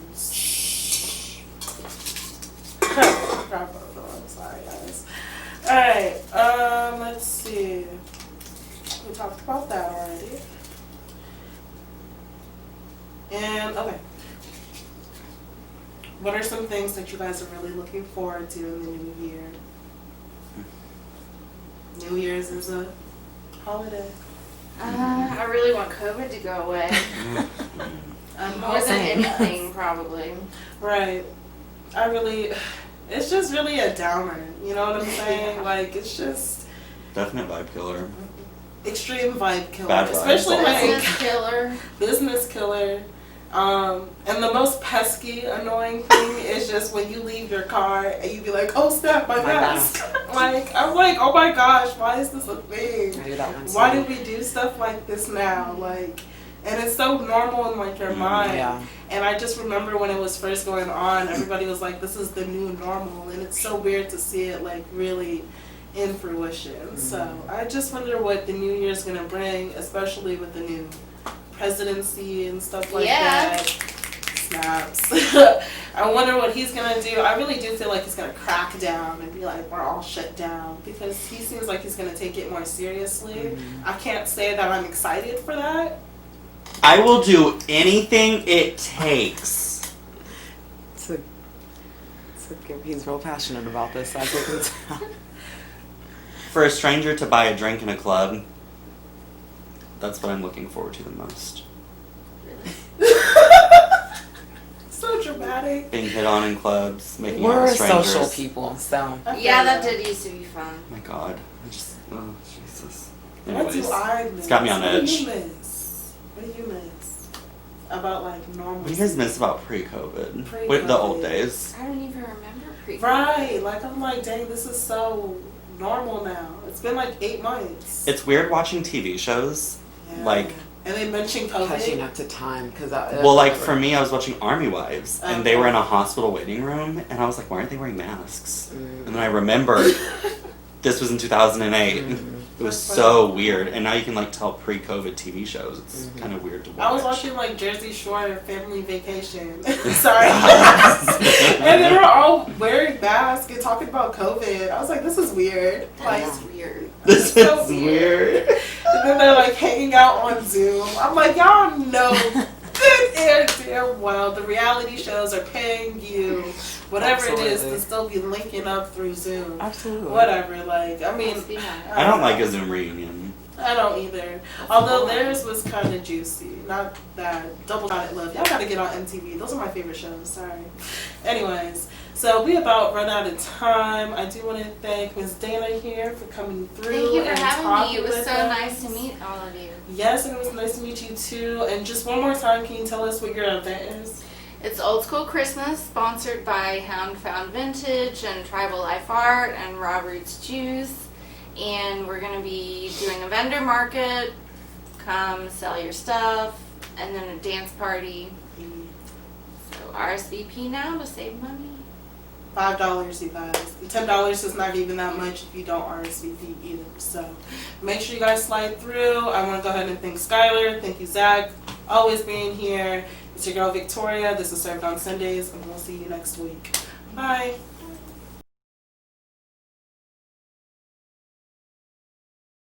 I'm sorry, guys. All right. Let's see. We talked about that already. And okay. What are some things that you guys are really looking forward to in the new year? New Year's is a holiday. I really want COVID to go away. More than anything, probably. Right. It's just really a downer, you know what I'm saying? Yeah. Like, it's just Definite vibe killer. extreme vibe killer. Bad vibes. Especially Business killer. business killer. And the most pesky, annoying thing is just when you leave your car and you be like, oh snap, my mask. Like, I'm like, oh my gosh, why is this a thing? I do that one. Why do we do stuff like this now? Like, and it's so normal in like your mind. Yeah. And I just remember when it was first going on, everybody was like, this is the new normal. And it's so weird to see it like really in fruition. Mm-hmm. So I just wonder what the new year's gonna bring, especially with the new presidency and stuff like that. Snaps. I wonder what he's gonna do. I really do feel like he's gonna crack down and be like, we're all shut down, because he seems like he's gonna take it more seriously. Mm-hmm. I can't say that I'm excited for that. I will do anything it takes. He's real passionate about this, as you can tell. For a stranger to buy a drink in a club, that's what I'm looking forward to the most. So dramatic. Being hit on in clubs, making out We're with strangers. social people, so. Yeah, that did used to be fun. Oh my god. Oh, Jesus. What Anyways, do I miss? it's got me on What edge. do you miss? What do you miss about like normal? What do you guys miss about pre-COVID? Pre-COVID. With the old days? I don't even remember pre-COVID. Right, like I'm like, dang, this is so normal now. It's been like 8 months. It's weird watching TV shows. Yeah. Like, and they mentioned Catching COVID. up to time, because well, like for me, I was watching Army Wives, and they Okay. were in a hospital waiting room, and I was like, why aren't they wearing masks? Mm. And then I remembered this was in 2008. Mhm. It was That's so funny. weird, and now you can like tell pre-COVID TV shows. It's Mhm. kind of weird to watch. I was watching like Jersey Shore Family Vacation. Sorry. And they were all wearing masks and talking about COVID. I was like, this is weird. Like, That's weird. This so is weird. And then they're like hanging out on Zoom. I'm like, y'all know good and damn well the reality shows are paying you whatever it is to Absolutely. still be linking up through Zoom. Absolutely. Whatever, like, I mean, Must be nice. I don't like a Zoom reunion. I don't either. Although theirs was kind of juicy. Not that. Double Dotted Love. Y'all gotta get on MTV. Those are my favorite shows. Sorry. Anyways, so we about run out of time. I do want to thank Ms. Dana here for coming through. Thank you for and having talking me. It was with so us. nice to meet all of you. Yes, and it was nice to meet you too. And just one more time, can you tell us what your event is? It's Old School Christmas, sponsored by Hound Found Vintage and Tribal Life Art and Raw Roots Juice. And we're going to be doing a vendor market, come sell your stuff, and then a dance party. So RSVP now to save money. $5, you guys. The $10 is not even that much if you don't RSVP either. So make sure you guys slide through. I want to go ahead and thank Skylar. Thank you, Zach. Always being here. It's your girl Victoria. This is Served on Sundays, and we'll see you next week. Bye.